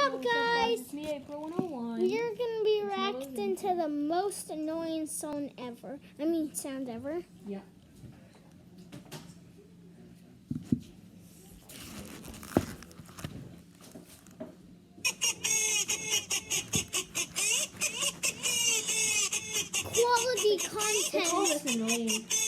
up, guys? It's me, April 101. We're gonna be reacting to the most annoying sound ever. Sound ever. Yeah. Quality content. All this annoying.